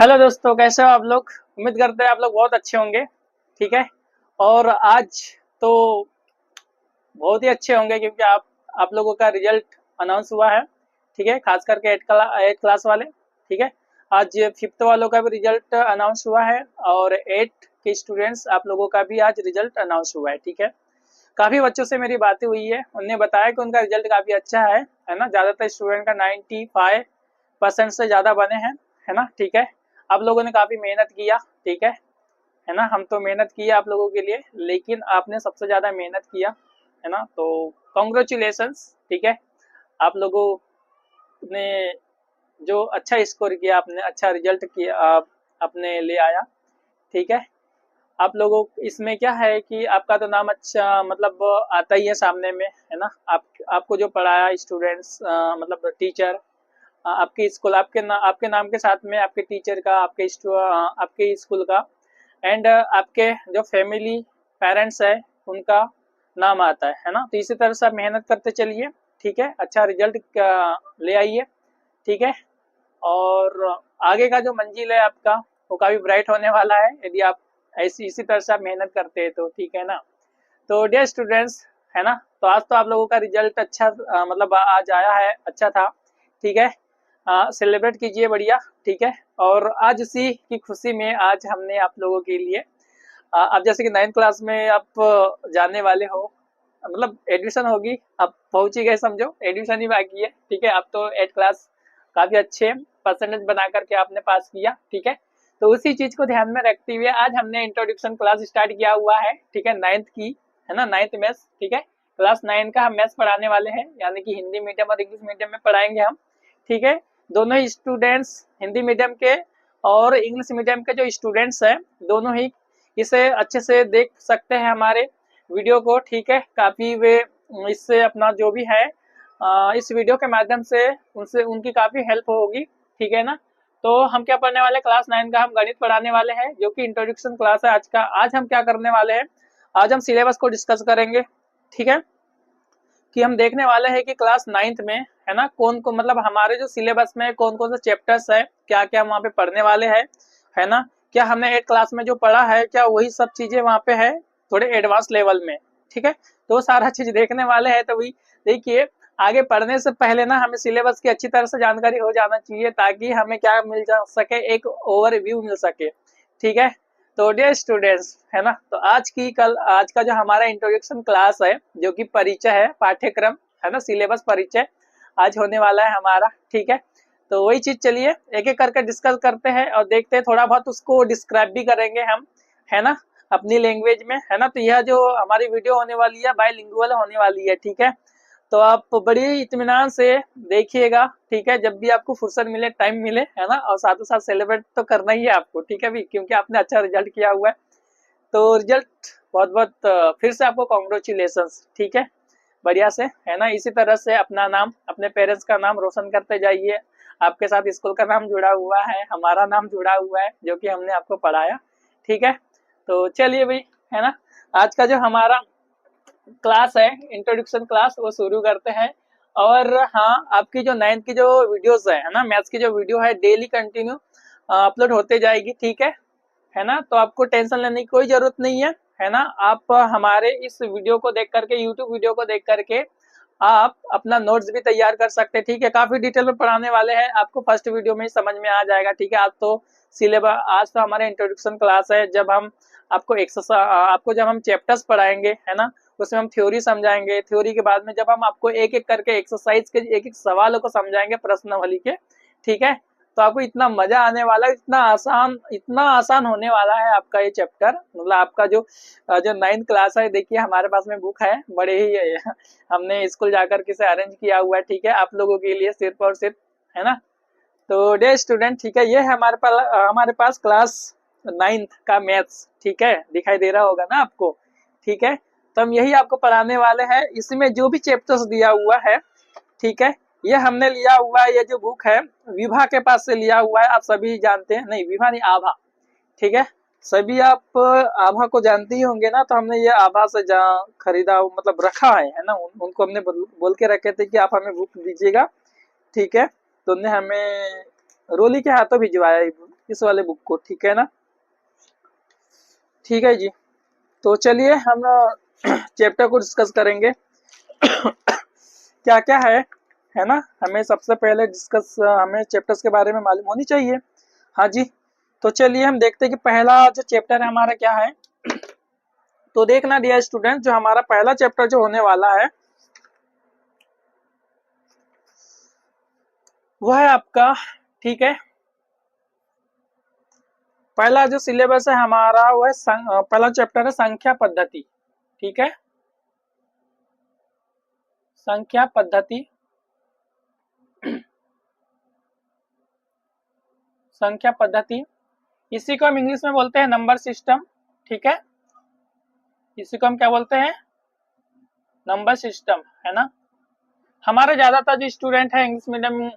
Hello दोस्तों, कैसे हो आप लोग। उम्मीद करते हैं आप लोग बहुत अच्छे होंगे। ठीक है। और आज तो बहुत ही अच्छे होंगे क्योंकि आप लोगों का रिजल्ट अनाउंस हुआ है। ठीक है, खास करके एट क्लास वाले। ठीक है। आज फिफ्थ वालों का भी रिजल्ट अनाउंस हुआ है और एट के स्टूडेंट्स आप लोगों का भी आज रिजल्ट अनाउंस हुआ है। ठीक है। काफी बच्चों से मेरी बातें हुई है, उन्होंने बताया कि उनका रिजल्ट काफी अच्छा है ना। ज्यादातर स्टूडेंट का 95% से ज्यादा बने हैं, है ना। ठीक है। आप लोगों ने काफी मेहनत किया। ठीक है ना। हम तो मेहनत किए आप लोगों के लिए, लेकिन आपने सबसे ज्यादा मेहनत किया, है ना। तो कॉन्ग्रेचुलेशंस। ठीक है। आप लोगों ने जो अच्छा स्कोर किया, आपने अच्छा रिजल्ट किया, आप अपने ले आया। ठीक है। आप लोगों इसमें क्या है कि आपका तो नाम अच्छा मतलब आता ही है सामने में, है ना। आपको जो पढ़ाया स्टूडेंट्स मतलब टीचर, आपके स्कूल, आपके नाम के साथ में आपके टीचर का, आपके स्कूल का एंड आपके जो फैमिली पेरेंट्स है उनका नाम आता है ना। तो इसी तरह से आप मेहनत करते चलिए। ठीक है। अच्छा रिजल्ट ले आइए। ठीक है। और आगे का जो मंजिल है आपका वो काफी ब्राइट होने वाला है यदि आप ऐसी इसी तरह से आप मेहनत करते हैं तो। ठीक है ना। तो डियर स्टूडेंट्स, है ना। तो आज तो आप लोगों का रिजल्ट अच्छा मतलब आज आया है, अच्छा था। ठीक है। सेलिब्रेट कीजिए बढ़िया। ठीक है। और आज उसी की खुशी में आज हमने आप लोगों के लिए अब जैसे कि 9th क्लास में आप जाने वाले हो, मतलब एडमिशन होगी, आप पहुंच ही गए समझो, एडमिशन ही बाकी है। ठीक है। अब तो 8 क्लास काफी अच्छे परसेंटेज बना करके आपने पास किया। ठीक है। तो उसी चीज को ध्यान में रखते हुए आज हमने इंट्रोडक्शन क्लास स्टार्ट किया हुआ है। ठीक है। 9th की, है ना, 9th मैथ्स। ठीक है। क्लास 9 का हम मैथ्स पढ़ाने वाले हैं, यानी कि हिंदी मीडियम और इंग्लिश मीडियम में पढ़ाएंगे हम। ठीक है। दोनों ही स्टूडेंट्स हिंदी मीडियम के और इंग्लिश मीडियम के जो स्टूडेंट्स हैं दोनों ही इसे अच्छे से देख सकते हैं हमारे वीडियो को। ठीक है। काफी वे इससे अपना जो भी है इस वीडियो के माध्यम से उनसे उनकी काफी हेल्प होगी। ठीक है ना। तो हम क्या पढ़ने वाले, क्लास 9 का हम गणित पढ़ाने वाले हैं, जो कि इंट्रोडक्शन क्लास है आज का। आज हम क्या करने वाले हैं, आज हम सिलेबस को डिस्कस करेंगे। ठीक है। कि हम देखने वाले हैं कि क्लास 9th में, है ना, कौन को मतलब हमारे जो सिलेबस में कौन कौन से चैप्टर्स है, क्या क्या वहाँ पे पढ़ने वाले हैं, है ना। क्या हमने 8 क्लास में जो पढ़ा है क्या वही सब चीजें वहाँ पे है थोड़े एडवांस लेवल में। ठीक है। तो सारा चीज देखने वाले हैं। तो वही देखिए, आगे पढ़ने से पहले ना हमें सिलेबस की अच्छी तरह से जानकारी हो जाना चाहिए, ताकि हमें क्या मिल जा सके, एक ओवरव्यू मिल सके। ठीक है। तो डियर स्टूडेंट्स, है ना, तो आज का जो हमारा इंट्रोडक्शन क्लास है, जो कि परिचय है, पाठ्यक्रम, है ना, सिलेबस परिचय आज होने वाला है हमारा। ठीक है। तो वही चीज चलिए एक एक करके डिस्कस करते हैं और देखते हैं, थोड़ा बहुत उसको डिस्क्राइब भी करेंगे हम, है ना, अपनी लैंग्वेज में, है ना। तो यह जो हमारी वीडियो होने वाली है बाइलिंगुअल होने वाली है। ठीक है। तो आप बड़ी इत्मीनान से देखिएगा। ठीक है। जब भी आपको फुर्सत मिले, टाइम मिले, है ना, और साथ ही साथ सेलिब्रेट तो करना ही है आपको। ठीक है भी, क्योंकि आपने अच्छा रिजल्ट किया हुआ है। तो रिजल्ट बहुत बहुत फिर से आपको कॉन्ग्रेचुलेशंस। ठीक है। बढ़िया से, है ना। इसी तरह से अपना नाम, अपने पेरेंट्स का नाम रोशन करते जाइए। आपके साथ स्कूल का नाम जुड़ा हुआ है, हमारा नाम जुड़ा हुआ है, जो कि हमने आपको पढ़ाया। ठीक है। तो चलिए भाई, है ना, आज का जो हमारा क्लास है इंट्रोडक्शन क्लास वो शुरू करते हैं। और हाँ, आपकी जो 9th की जो वीडियोस है ना, मैथ्स की जो वीडियो है डेली कंटिन्यू अपलोड होते जाएगी। ठीक है ना। तो आपको टेंशन लेने की कोई जरूरत नहीं है ना। आप हमारे इस वीडियो को देख करके, यूट्यूब वीडियो को देख करके आप अपना नोट्स भी तैयार कर सकते हैं। ठीक है। काफी डिटेल में पढ़ाने वाले हैं आपको, फर्स्ट वीडियो में ही समझ में आ जाएगा। ठीक है। आज तो हमारे इंट्रोडक्शन क्लास है, जब हम आपको एक्सरसाइज, आपको जब हम चैप्टर्स पढ़ाएंगे, है ना, उसमें हम थ्योरी समझाएंगे। थ्योरी के बाद में जब हम आपको एक एक करके एक्सरसाइज के एक एक सवालों को समझाएंगे प्रश्नावली के। ठीक है। तो आपको इतना मजा आने वाला है, इतना आसान होने वाला है आपका ये चैप्टर। मतलब आपका जो 9th क्लास है, देखिए हमारे पास में बुक है, बड़े ही हमने स्कूल जाकर के इसे अरेंज किया हुआ है। ठीक है। आप लोगों के लिए सिर्फ और सिर्फ, है ना। तो डे स्टूडेंट, ठीक है, ये है हमारे पास क्लास 9th का मैथ्स। ठीक है। दिखाई दे रहा होगा ना आपको। ठीक है। तो हम यही आपको पढ़ाने वाले हैं। इसमें जो भी चैप्टर्स दिया हुआ है, ठीक है, ये हमने लिया हुआ है, ये जो बुक है विभा के पास से लिया हुआ है। आप सभी जानते हैं, नहीं विभा नहीं, आभा। ठीक है। सभी आप आभा को जानते ही होंगे ना। तो हमने ये आभा से जहाँ खरीदा, मतलब रखा है ना, उनको हमने बोल के रखे थे कि आप हमें बुक दीजिएगा। ठीक है। तो उन्होंने हमें रोली के हाथों भिजवाया इस वाले बुक को, ठीक है ना। ठीक है जी, तो चलिए हम चैप्टर को डिस्कस करेंगे। क्या क्या है ना, हमें सबसे पहले डिस्कस हमें चैप्टर्स के बारे में मालूम होनी चाहिए। हाँ जी, तो चलिए हम देखते हैं कि पहला जो चैप्टर है हमारा क्या है। तो देखना डियर स्टूडेंट, जो हमारा पहला चैप्टर जो होने वाला है वह है आपका, ठीक है, पहला जो सिलेबस है हमारा वह पहला चैप्टर है संख्या पद्धति, ठीक है, संख्या पद्धति, संख्या पद्धति, इसी को हम इंग्लिश में बोलते हैं नंबर सिस्टम, ठीक है, इसी को हम क्या बोलते हैं, नंबर सिस्टम, है ना। हमारे ज्यादातर जो स्टूडेंट है इंग्लिश मीडियम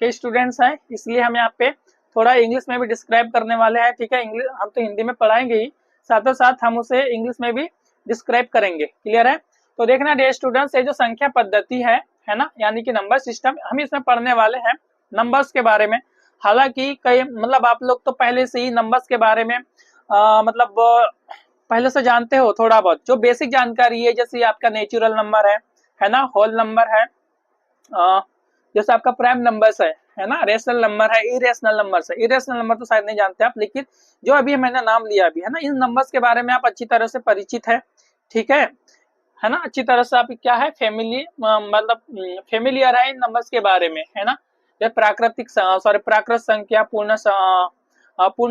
के स्टूडेंट्स हैं, इसलिए हम यहाँ पे थोड़ा इंग्लिश में भी डिस्क्राइब करने वाले हैं, ठीक है। इंग्लिश हम तो हिंदी में पढ़ाएंगे ही, साथ साथ हम उसे इंग्लिश में भी डिस्क्राइब करेंगे, क्लियर है। तो देखना डियर स्टूडेंट्स, ये जो संख्या पद्धति है ना, यानी कि नंबर सिस्टम, हम इसमें पढ़ने वाले हैं नंबर्स के बारे में। हालांकि कई मतलब आप लोग तो पहले से ही नंबर्स के बारे में मतलब पहले से जानते हो थोड़ा बहुत, जो बेसिक जानकारी है, जैसे आपका नेचुरल नंबर है ना, होल नंबर है, जैसे आपका प्राइम नंबर्स है ना, रेशनल नंबर है, इरेशनल नंबर्स है। इरेशनल नंबर तो शायद नहीं जानते आप, लेकिन जो अभी मैंने नाम लिया अभी, है ना, इन नंबर्स के बारे में आप अच्छी तरह से परिचित ठीक है ना, अच्छी तरह से आप क्या है फैमिली मतलब फेमिलियर है इन नंबर्स के बारे में, है ना। जैसे प्राकृतिक सॉरी प्राकृत संख्या, पूर्ण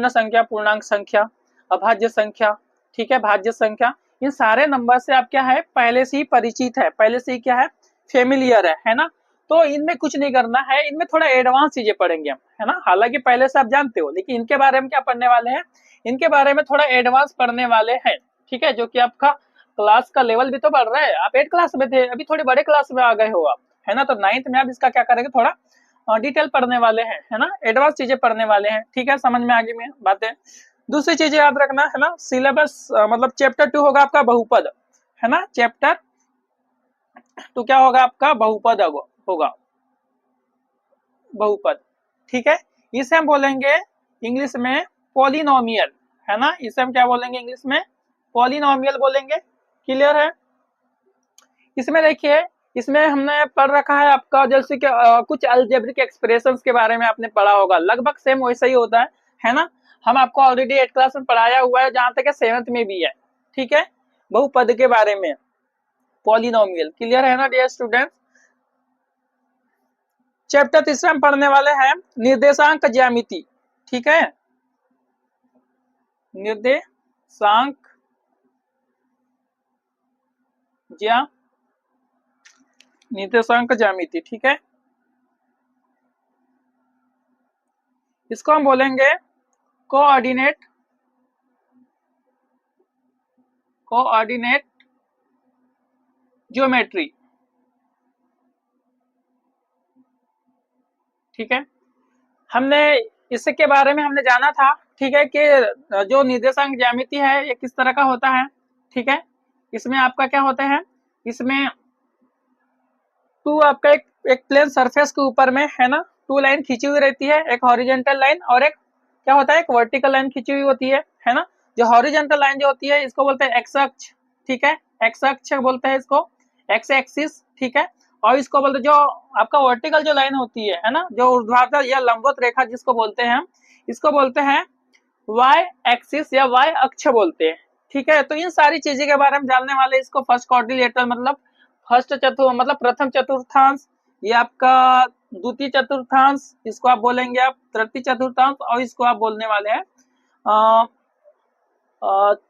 संख्या, पूर्णांक संख्या, अभाज्य संख्या, ठीक है, भाज्य संख्या, इन सारे नंबर से आप क्या है पहले से ही परिचित है, पहले से ही क्या है फेमिलियर है ना। तो इनमें कुछ नहीं करना है, इनमें थोड़ा एडवांस चीजें पढ़ेंगे हम, है ना। हालांकि पहले से आप जानते हो, लेकिन इनके बारे में क्या पढ़ने वाले हैं, इनके बारे में थोड़ा एडवांस पढ़ने वाले हैं, ठीक है, जो कि आपका क्लास का लेवल भी तो बढ़ रहा है। आप 8 क्लास में थे, अभी थोड़े बड़े क्लास में आ गए हो आप, है ना। तो 9th में आप इसका क्या करेंगे, थोड़ा डिटेल पढ़ने वाले हैं, है ना, एडवांस चीजें पढ़ने वाले हैं, ठीक है, समझ में आगे में बातें। दूसरी चीज याद रखना, है ना, सिलेबस मतलब चैप्टर 2 होगा आपका बहुपद, है ना, चैप्टर 2 क्या होगा आपका बहुपद होगा, बहुपद, ठीक है। इसे हम बोलेंगे इंग्लिश में पॉलिनोमियल, है ना, इसे हम क्या बोलेंगे इंग्लिश में, पॉलिनोमियल बोलेंगे, क्लियर है। इसमें देखिए, इसमें हमने पढ़ रखा है आपका, जैसे कि कुछ अलजेब्रिक एक्सप्रेशंस के बारे में आपने पढ़ा होगा, लगभग सेम वैसा ही होता है ना। हम आपको ऑलरेडी 8 क्लास में पढ़ाया हुआ है, जहां तक 7th में भी है, ठीक है, बहुपद के बारे में, पॉलिनोमियल, क्लियर है ना डियर स्टूडेंट। चैप्टर तीसरा हम पढ़ने वाले हैं निर्देशांक ज्यामिति, ठीक है, निर्देशांक निर्देशांक ज्यामिति, ठीक है, इसको हम बोलेंगे कोऑर्डिनेट ज्योमेट्री, ठीक है। हमने इसके बारे में हमने जाना था, ठीक है, कि जो निर्देशांक ज्यामिति है ये किस तरह का होता है, ठीक है। इसमें आपका क्या होता है, इसमें टू आपका एक प्लेन सरफेस के ऊपर में, है ना, 2 लाइन खींची हुई रहती है, एक हॉरिजॉन्टल लाइन और एक क्या होता है, एक वर्टिकल लाइन खींची हुई होती है ना। जो हॉरिजॉन्टल लाइन जो होती है इसको बोलते हैं एक्स अक्ष, ठीक है, एक्स अक्ष बोलते हैं इसको, एक्स एक्सिस, ठीक है। और इसको बोलते जो आपका वर्टिकल जो लाइन होती है ना, जो ऊर्ध्वाधर या लंबवत रेखा जिसको बोलते हैं हम, इसको बोलते हैं वाई एक्सिस या वाई अक्ष बोलते हैं, ठीक है। तो इन सारी चीजें के बारे में जानने वाले, इसको फर्स्ट क्वाड्रिलेटरल मतलब फर्स्ट चतुर्थ मतलब प्रथम चतुर्थांश, ये आपका द्वितीय चतुर्थांश, इसको आप बोलेंगे आप तृतीय चतुर्थांश, और इसको आप बोलने वाले हैं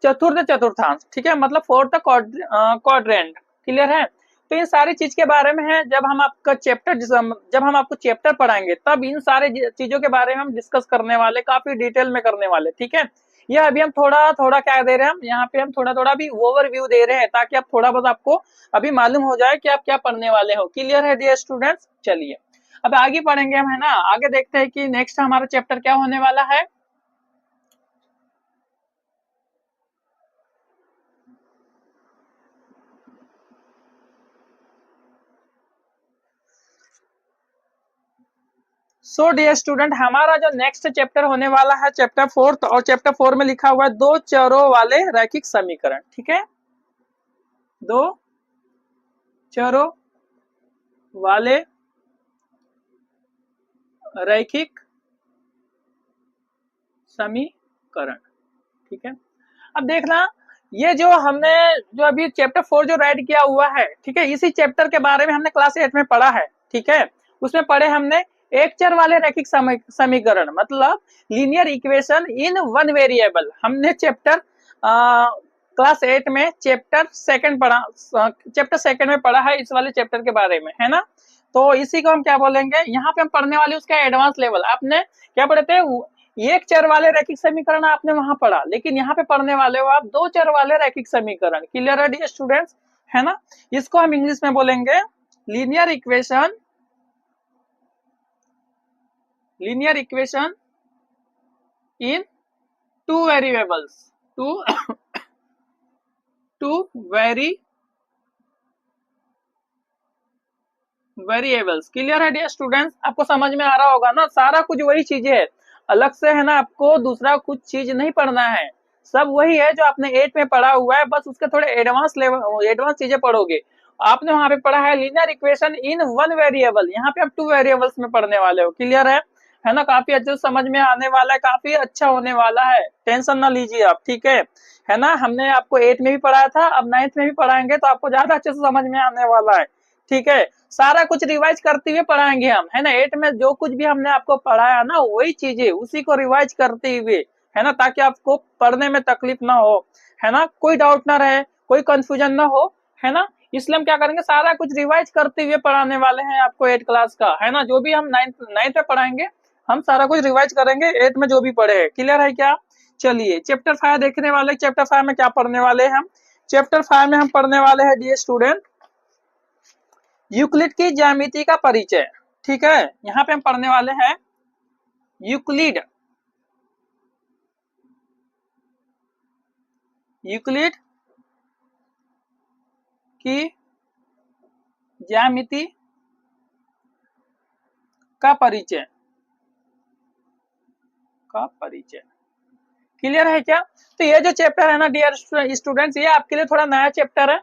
चतुर्थ चतुर्थांश, ठीक है, मतलब फोर्थ क्वाड्रेंट, क्लियर है। तो इन सारी चीज के बारे में है, जब हम आपका चैप्टर जब हम आपको चैप्टर पढ़ाएंगे तब इन सारे चीजों के बारे में हम डिस्कस करने वाले, काफी डिटेल में करने वाले, ठीक है। यह अभी हम थोड़ा थोड़ा क्या दे रहे हैं, हम यहाँ पे हम थोड़ा थोड़ा भी ओवरव्यू दे रहे हैं, ताकि आप थोड़ा बहुत आपको अभी मालूम हो जाए कि आप क्या पढ़ने वाले हो, क्लियर है डियर स्टूडेंट्स। चलिए अब आगे पढ़ेंगे हम, है ना, आगे देखते हैं कि नेक्स्ट हमारा चैप्टर क्या होने वाला है। सो डियर स्टूडेंट, हमारा जो नेक्स्ट चैप्टर होने वाला है चैप्टर 4, और चैप्टर 4 में लिखा हुआ है दो चरों वाले रैखिक समीकरण। ठीक है, दो चरों वाले रैखिक समीकरण। ठीक है, अब देखना, ये जो हमने जो अभी चैप्टर 4 जो राइट किया हुआ है, ठीक है, इसी चैप्टर के बारे में हमने क्लास 8 में पढ़ा है। ठीक है, उसमें पढ़े हमने एक चर वाले रैखिक समीकरण, मतलब linear equation in one variable. हमने चैप्टर क्लास 8 में चैप्टर सेकंड पढ़ा, चैप्टर सेकंड में पढ़ा है इस वाले चैप्टर के बारे में, है ना। तो इसी को हम क्या बोलेंगे, यहाँ पे हम पढ़ने वाले उसका एडवांस लेवल। आपने क्या पढ़े थे, एक चर वाले रैखिक समीकरण आपने वहां पढ़ा, लेकिन यहाँ पे पढ़ने वाले हो आप दो चर वाले रैखिक समीकरण। क्लियर है डियर स्टूडेंट्स, है ना। इसको हम इंग्लिश में बोलेंगे linear equation, linear equation in two variables, two variables. Clear है डियर स्टूडेंट्स, आपको समझ में आ रहा होगा ना, सारा कुछ वही चीजें है, अलग से है ना, आपको दूसरा कुछ चीज नहीं पढ़ना है, सब वही है जो आपने 8 में पढ़ा हुआ है, बस उसके थोड़े एडवांस लेवल, एडवांस चीजें पढ़ोगे। आपने वहां पे पढ़ा है linear equation in one variable, यहाँ पे आप टू वेरिएबल्स में पढ़ने वाले हो। क्लियर है ना, काफी अच्छे से समझ में आने वाला है, काफी अच्छा होने वाला है, टेंशन ना लीजिए आप। ठीक है ना, हमने आपको 8 में भी पढ़ाया था, अब 9th में भी पढ़ाएंगे तो आपको ज्यादा अच्छे से समझ में आने वाला है। ठीक है, सारा कुछ रिवाइज करते हुए पढ़ाएंगे हम, है ना। 8 में जो कुछ भी हमने आपको पढ़ाया ना, वही चीजें उसी को रिवाइज करते हुए, है ना, ताकि आपको पढ़ने में तकलीफ ना हो, है ना, कोई डाउट ना रहे, कोई कंफ्यूजन ना हो, है ना। इसलिए हम क्या करेंगे, सारा कुछ रिवाइज करते हुए पढ़ाने वाले हैं आपको 8 क्लास का, है ना। जो भी हम 9th में पढ़ाएंगे, हम सारा कुछ रिवाइज करेंगे 8 में जो भी पढ़े हैं। क्लियर है क्या। चलिए चैप्टर 5 देखने वाले, चैप्टर 5 में क्या पढ़ने वाले हैं हम। चैप्टर 5 में हम पढ़ने वाले हैं डियर स्टूडेंट यूक्लिड की ज्यामिति का परिचय। ठीक है, यहाँ पे हम पढ़ने वाले हैं यूक्लिड, यूक्लिड की ज्यामिति का परिचय, का परिचय। क्लियर है क्या। तो ये जो चैप्टर है ना डियर स्टूडेंट्स, ये आपके लिए थोड़ा नया चैप्टर है।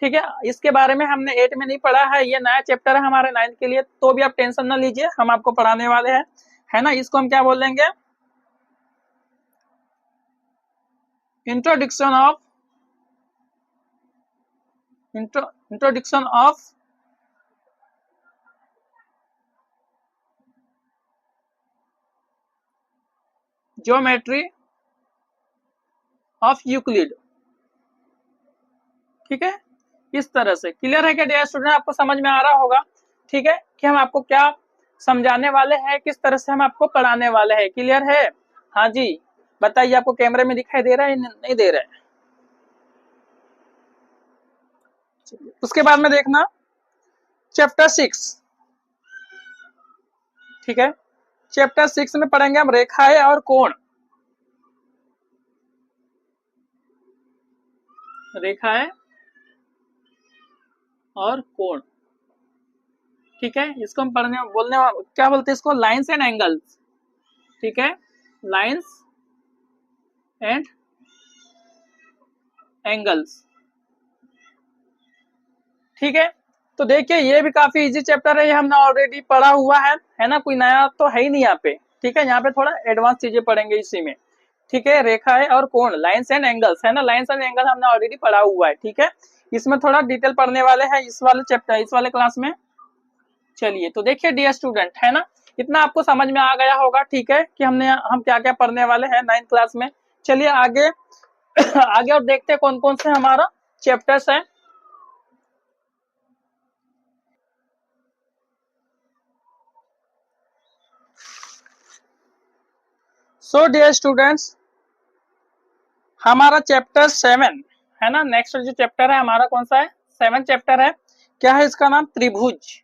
ठीक है, इसके बारे में हमने 8 में नहीं पढ़ा है, ये नया चैप्टर है हमारे 9th के लिए, तो भी आप टेंशन ना लीजिए, हम आपको पढ़ाने वाले हैं, है ना। इसको हम क्या बोलेंगे, introduction of, introduction of geometry of Euclid. ठीक है, इस तरह से। क्लियर है क्या डियर स्टूडेंट, आपको समझ में आ रहा होगा। ठीक है, कि हम आपको क्या समझाने वाले हैं, किस तरह से हम आपको पढ़ाने वाले हैं। क्लियर है, हाँ जी, बताइए, आपको कैमरे में दिखाई दे रहा है नहीं दे रहा है। उसके बाद में देखना चैप्टर 6। ठीक है, चैप्टर 6 में पढ़ेंगे हम रेखाएं और कोण, रेखाएं और कोण। ठीक है, इसको हम पढ़ने बोलने क्या बोलते हैं इसको, लाइन्स एंड एंगल्स। ठीक है, लाइन्स एंड एंगल्स। ठीक है, तो देखिए ये भी काफी इजी चैप्टर है, ये हमने ऑलरेडी पढ़ा हुआ है ना, कोई नया तो है ही नहीं यहाँ पे। ठीक है, यहाँ पे थोड़ा एडवांस चीजें पढ़ेंगे इसी में। ठीक है, रेखाएं और कोण, लाइन्स एंड एंगल्स, है ना, लाइन्स एंड एंगल हमने ऑलरेडी पढ़ा हुआ है। ठीक है, इसमें थोड़ा डिटेल पढ़ने वाले हैं इस वाले चैप्टर, इस वाले क्लास में। चलिए तो देखिए डियर स्टूडेंट, है ना, इतना आपको समझ में आ गया होगा। ठीक है, कि हम क्या क्या पढ़ने वाले हैं 9th क्लास में। चलिए आगे आगे और देखते हैं कौन कौन से हमारा चैप्टर्स है। सो डियर स्टूडेंट्स, हमारा चैप्टर 7 है ना, नेक्स्ट जो चैप्टर है हमारा कौन सा है, 7th चैप्टर है। क्या है इसका नाम, त्रिभुज।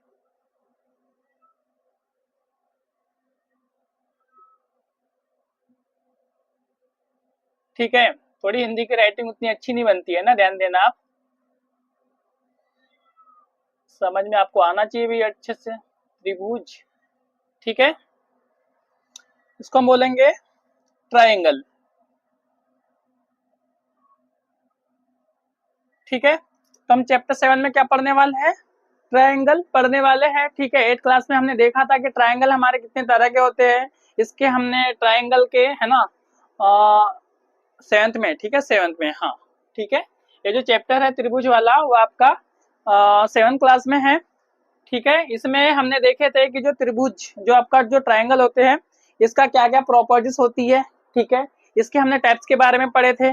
ठीक है, थोड़ी हिंदी की राइटिंग उतनी अच्छी नहीं बनती है ना, ध्यान देना आप, समझ में आपको आना चाहिए भी अच्छे से, त्रिभुज। ठीक है, इसको हम बोलेंगे ट्रायंगल। ठीक है, तो हम चैप्टर 7 में क्या पढ़ने वाले हैं, ट्रायंगल पढ़ने वाले हैं। ठीक है, 8 क्लास में हमने देखा था कि ट्रायंगल हमारे कितने तरह के होते हैं, इसके हमने ट्रायंगल के है ना 7th में, ठीक है 7th में, हाँ ठीक है। ये जो चैप्टर है त्रिभुज वाला वो आपका 7th क्लास में है। ठीक है, इसमें हमने देखे थे कि जो त्रिभुज, जो आपका जो ट्रायंगल होते हैं, इसका क्या क्या प्रॉपर्टीज होती है। ठीक है, इसके हमने टाइप्स के बारे में पढ़े थे,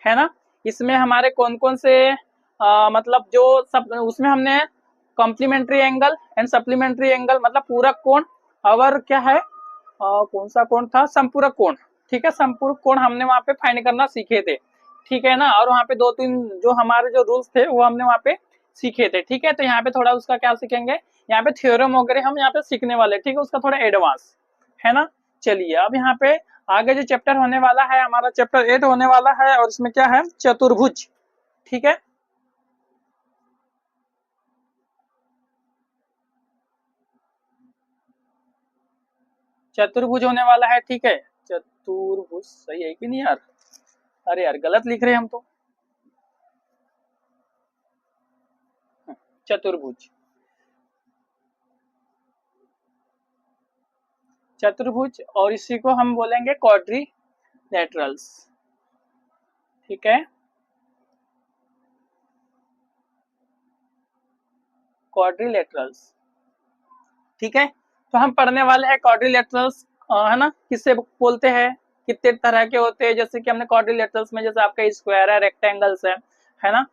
है ना। इसमें हमारे कौन कौन से मतलब जो सब, उसमें हमने complementary angle and supplementary angle, मतलब पूरक कोण और क्या है कौन सा कोण था, संपूरक कोण। ठीक है, संपूरक कोण हमने वहां पे फाइंड करना सीखे थे। ठीक है ना, और वहां पे 2-3 जो हमारे जो रूल्स थे वो हमने वहां पे सीखे थे। ठीक है, तो यहाँ पे थोड़ा उसका क्या सीखेंगे, यहाँ पे थ्योरम वगैरह हम यहाँ पे सीखने वाले। ठीक है, उसका थोड़ा एडवांस है ना। चलिए अब यहाँ पे आगे जो चैप्टर होने वाला है हमारा चैप्टर 8 होने वाला है, और इसमें क्या है, चतुर्भुज। ठीक है, चतुर्भुज होने वाला है। ठीक है, चतुर्भुज सही है कि नहीं यार, अरे यार गलत लिख रहे हैं हम तो। चतुर्भुज, चतुर्भुज, और इसी को हम बोलेंगे क्वाड्रिलेटरल्स। ठीक है, क्वाड्रिलेटरल्स। ठीक है, तो हम पढ़ने वाले हैं क्वाड्रिलेटरल्स, है ना, किससे बोलते हैं, कितने तरह के होते हैं। जैसे कि हमने क्वाड्रिलेटरल्स में जैसे आपका स्क्वायर है, रेक्टेंगल्स है ना,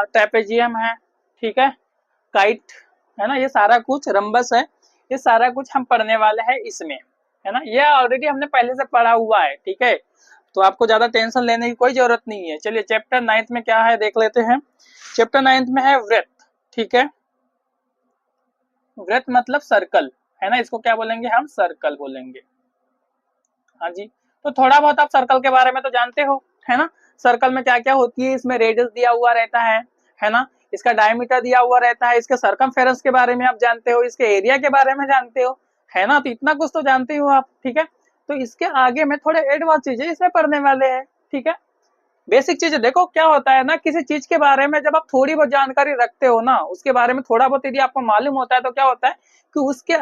ट्रेपेजियम है, ठीक है, काइट है ना, ये सारा कुछ रंबस है, ये सारा कुछ हम पढ़ने वाले हैं इसमें, है ना। ये ऑलरेडी हमने पहले से पढ़ा हुआ है। ठीक है, तो आपको ज्यादा टेंशन लेने की कोई जरूरत नहीं है। चलिए चैप्टर 9 में क्या है देख लेते हैं। चैप्टर 9 में है वृत्त। ठीक है, वृत्त मतलब सर्कल, है ना, इसको क्या बोलेंगे हम, सर्कल बोलेंगे। हाँ जी, तो थोड़ा बहुत आप सर्कल के बारे में तो जानते हो, है ना। सर्कल में क्या क्या होती है, इसमें रेडियस दिया हुआ रहता है ना, इसका डायमीटर दिया हुआ रहता है, इसके सरकमफेरेंस के बारे में आप जानते हो, इसके एरिया के बारे में जानते हो, है ना, तो इतना कुछ तो जानते हो आप। ठीक है, तो इसके आगे में थोड़े एडवांस चीजें इसमें पढ़ने वाले हैं। ठीक है, बेसिक चीजें देखो क्या होता है ना, किसी चीज के बारे में जब आप थोड़ी बहुत जानकारी रखते हो ना, उसके बारे में थोड़ा बहुत यदि आपको मालूम होता है, तो क्या होता है कि उसके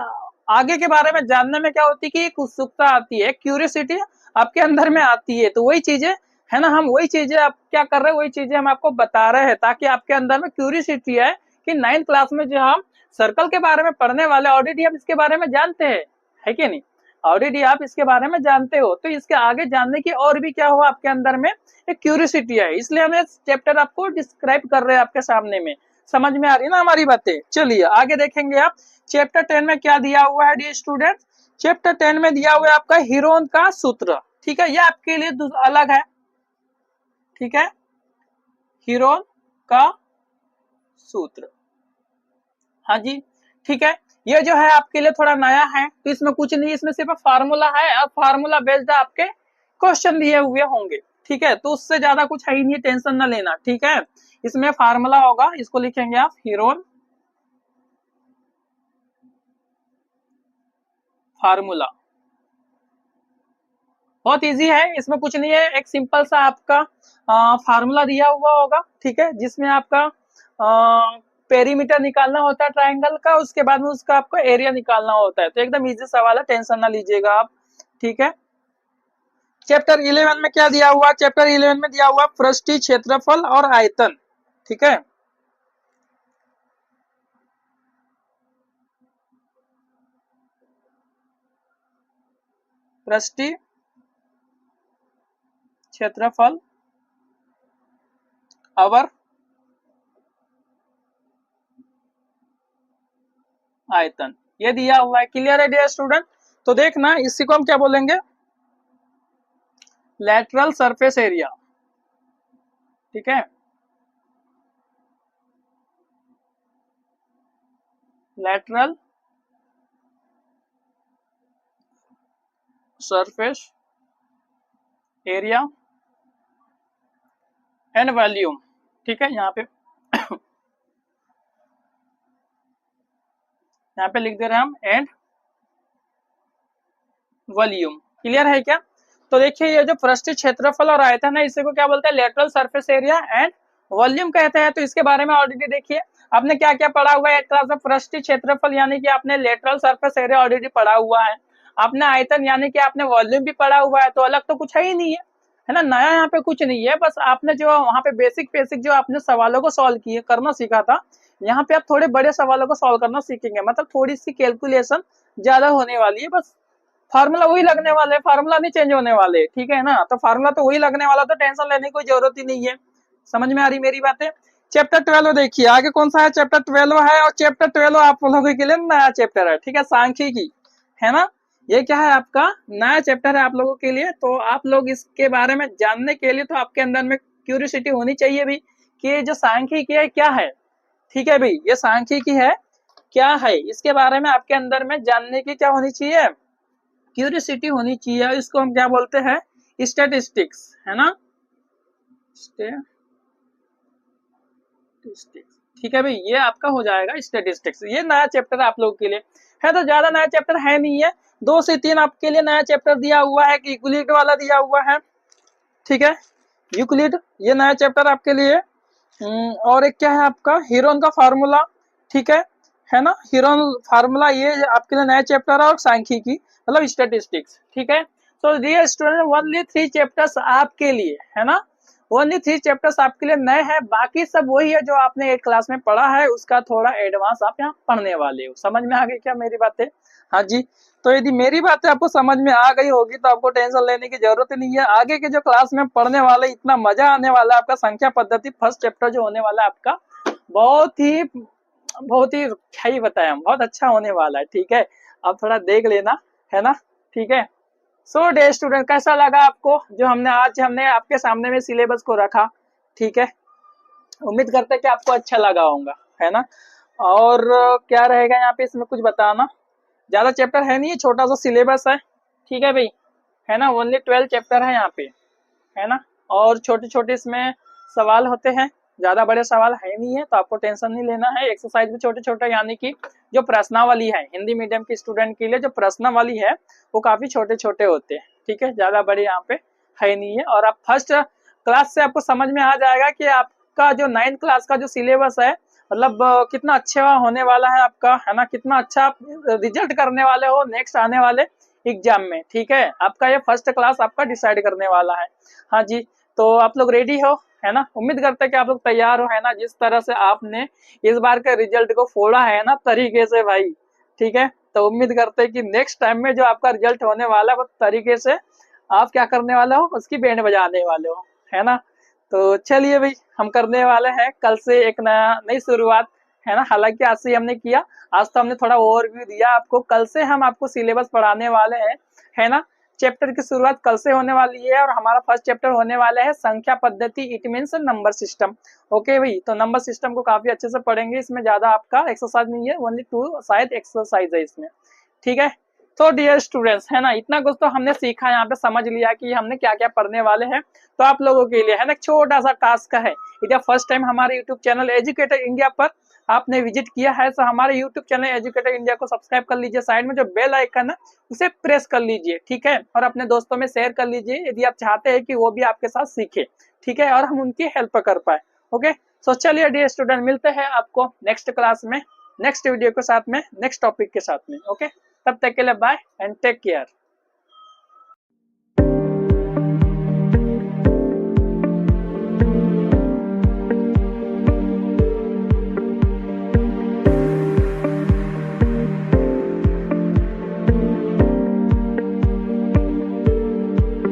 आगे के बारे में जानने में क्या होती है कि एक उत्सुकता आती है, क्यूरियोसिटी आपके अंदर में आती है। तो वही चीजें है ना, हम वही चीजें आप क्या कर रहे हैं, वही चीजें हम आपको बता रहे हैं, ताकि आपके अंदर में क्यूरियोसिटी है कि 9th क्लास में जो हम सर्कल के बारे में पढ़ने वाले, ऑलरेडी हम इसके बारे में जानते हैं, है कि नहीं, ऑलरेडी आप इसके बारे में जानते हो, तो इसके आगे जानने की और भी क्या हुआ आपके अंदर में एक क्यूरियोसिटी है, इसलिए हम चैप्टर आपको डिस्क्राइब कर रहे हैं आपके सामने में। समझ में आ रही है ना हमारी बातें। चलिए आगे देखेंगे आप चैप्टर 10 में क्या दिया हुआ है डियर स्टूडेंट। चैप्टर 10 में दिया हुआ है आपका हीरोन का सूत्र। ठीक है, ये आपके लिए अलग है। ठीक है, हीरोन का सूत्र, हाँ जी, ठीक है, ये जो है आपके लिए थोड़ा नया है, तो इसमें कुछ नहीं, इसमें सिर्फ फार्मूला है, अब फार्मूला बेस्ड आपके क्वेश्चन दिए हुए होंगे। ठीक है, तो उससे ज्यादा कुछ है ही नहीं, टेंशन ना लेना। ठीक है, इसमें फार्मूला होगा, इसको लिखेंगे आप हीरोन फार्मूला। बहुत इजी है, इसमें कुछ नहीं है, एक सिंपल सा आपका फार्मूला दिया हुआ होगा। ठीक है, जिसमें आपका पेरीमीटर निकालना होता है ट्राइंगल का, उसके बाद में उसका आपको एरिया निकालना होता है। तो एकदम इजी सवाल है, टेंशन ना लीजिएगा आप। ठीक है, चैप्टर 11 में क्या दिया हुआ, चैप्टर 11 में दिया हुआ पृष्ठीय क्षेत्रफल और आयतन। ठीक है, पृष्ठीय क्षेत्रफल और आयतन, ये दिया हुआ है। क्लियर है डियर स्टूडेंट। तो देखना, इसी को हम क्या बोलेंगे, लैटरल सरफेस एरिया। ठीक है, lateral surface area and volume. ठीक है, यहाँ पे यहाँ पे लिख दे रहे हैं हम एंड वॉल्यूम। क्लियर है क्या? तो देखिए ये जो पृष्ठीय क्षेत्रफल और आयतन है इसी को क्या बोलते हैं, lateral surface area and volume कहते हैं। तो इसके बारे में ऑलरेडी देखिए आपने क्या क्या पढ़ा हुआ है एक क्लास में, पृष्ठीय क्षेत्रफल यानी कि आपने लेटरल सरफेस एरिया ऑलरेडी पढ़ा हुआ है, आपने आयतन यानी कि आपने वॉल्यूम भी पढ़ा हुआ है, तो अलग तो कुछ है ही नहीं है ना, नया यहाँ पे कुछ नहीं है, बस आपने जो वहाँ पे बेसिक बेसिक जो आपने सवालों को सॉल्व किए करना सीखा था, यहाँ पे आप थोड़े बड़े सवालों को सॉल्व करना सीखेंगे, मतलब थोड़ी सी कैलकुलेशन ज्यादा होने वाली है, बस फार्मूला वही लगने वाले, फार्मूला नहीं चेंज होने वाले, ठीक है ना, तो फार्मूला तो वही लगने वाला, तो टेंशन लेने की कोई जरूरत ही नहीं है। समझ में आ रही मेरी बातें? चैप्टर 12 देखिए आगे कौन सा है, चैप्टर 12 है, और चैप्टर 12 आप लोगों के लिए नया चैप्टर है, ठीक है, सांख्यिकी है ना, ये क्या है आपका नया चैप्टर है आप लोगों के लिए। तो आप लोग इसके बारे में जानने के लिए तो आपके अंदर में क्यूरियोसिटी होनी चाहिए भी कि ये जो सांख्यिकी है क्या है, ठीक है भाई, ये सांख्यिकी है क्या है, इसके बारे में आपके अंदर में जानने की क्या होनी चाहिए, क्यूरियोसिटी होनी चाहिए। इसको हम क्या बोलते हैं, स्टैटिस्टिक्स, है ना, स्टैटिस्टिक्स, ठीक है भाई, ये आपका हो जाएगा स्टैटिस्टिक्स, ये नया चैप्टर है आप लोगों के लिए, है तो ज्यादा नया चैप्टर है नहीं है, 2 से 3 आपके लिए नया चैप्टर दिया हुआ है, कि यूक्लिड वाला दिया हुआ है, ठीक है, यूक्लिड ये नया चैप्टर आपके लिए। और एक क्या है आपका हीरोन का फार्मूला, ठीक है ना, हीरोन फार्मूला ये आपके लिए नया चैप्टर है, और सांख्यिकी मतलब स्टैटिस्टिक्स, ठीक है। So dear student only 3 chapters आपके लिए, है ना, ओनली 3 चैप्टर्स आपके लिए नए हैं, बाकी सब वही है जो आपने एक क्लास में पढ़ा है, उसका थोड़ा एडवांस आप यहाँ पढ़ने वाले हो। समझ में आ गई क्या मेरी बातें? हाँ जी। तो यदि मेरी बातें आपको समझ में आ गई होगी तो आपको टेंशन लेने की जरूरत ही नहीं है, आगे के जो क्लास में पढ़ने वाले इतना मजा आने वाला है, आपका संख्या पद्धति फर्स्ट चैप्टर जो होने वाला है आपका बहुत ही क्या ही बताएं हम, बहुत अच्छा होने वाला है, ठीक है, आप थोड़ा देख लेना, है ना, ठीक है। सो डे स्टूडेंट कैसा लगा आपको जो हमने आपके सामने में सिलेबस को रखा, ठीक है, उम्मीद करते हैं कि आपको अच्छा लगा होगा, है ना। और क्या रहेगा यहाँ पे इसमें कुछ बताना, ज्यादा चैप्टर है नहीं, छोटा सा सिलेबस है, ठीक है भाई, है ना, ओनली 12 चैप्टर है यहाँ पे, है ना, और छोटे छोटे इसमें सवाल होते हैं, ज्यादा बड़े सवाल है नहीं है, तो आपको टेंशन नहीं लेना है, एक्सरसाइज भी छोटे छोटे, यानी कि जो प्रश्नावली है हिंदी मीडियम के स्टूडेंट के लिए जो प्रश्नावली है वो काफी छोटे छोटे होते हैं, ठीक है, ज्यादा बड़े यहाँ पे है नहीं है। और आप फर्स्ट क्लास से आपको समझ में आ जाएगा कि आपका जो 9th क्लास का जो सिलेबस है, मतलब कितना अच्छा होने वाला है आपका, है ना, कितना अच्छा रिजल्ट करने वाले हो नेक्स्ट आने वाले एग्जाम में, ठीक है, आपका ये फर्स्ट क्लास आपका डिसाइड करने वाला है। हाँ जी, तो आप लोग रेडी हो, है ना, उम्मीद करते हैं कि आप लोग तैयार हो, है ना, जिस तरह से आपने इस बार के रिजल्ट को फोड़ा है ना तरीके से भाई, ठीक है, तो उम्मीद करते हैं कि नेक्स्ट टाइम में जो आपका रिजल्ट होने वाला है वो तरीके से आप क्या करने वाले हो, उसकी बैंड बजाने वाले हो, है ना। तो चलिए भाई हम करने वाले हैं कल से एक नई शुरुआत, है ना, हालांकि आज से हमने किया, आज तो हमने थोड़ा ओवरव्यू दिया आपको, कल से हम आपको सिलेबस पढ़ाने वाले हैं, है ना, चैप्टर की शुरुआत कल से होने वाली है, और हमारा फर्स्ट चैप्टर होने वाला है संख्या पद्धति, it means number system. Okay भाई, तो नंबर सिस्टम को काफी अच्छे से पढ़ेंगे, इसमें ज्यादा आपका एक्सरसाइज नहीं है, ओनली 2 शायद एक्सरसाइज है इसमें, ठीक है। तो डियर स्टूडेंट्स, है ना, इतना कुछ तो हमने सीखा, यहाँ पे समझ लिया कि हमने क्या क्या पढ़ने वाले हैं, तो आप लोगों के लिए है ना छोटा सा टास्क है, यदि फर्स्ट टाइम हमारे यूट्यूब चैनल एजुकेटर इंडिया पर आपने विजिट किया है तो हमारे यूट्यूब चैनल एजुकेटर इंडिया को सब्सक्राइब कर लीजिए, साइड में जो बेल आइकन है उसे प्रेस कर लीजिए, ठीक है, और अपने दोस्तों में शेयर कर लीजिए यदि आप चाहते हैं कि वो भी आपके साथ सीखे, ठीक है, और हम उनकी हेल्प कर पाए। ओके, सो चलिए डियर स्टूडेंट, मिलते हैं आपको नेक्स्ट क्लास में, नेक्स्ट वीडियो के साथ में, नेक्स्ट टॉपिक के साथ में। ओके, तब तक के लिए बाय एंड टेक केयर।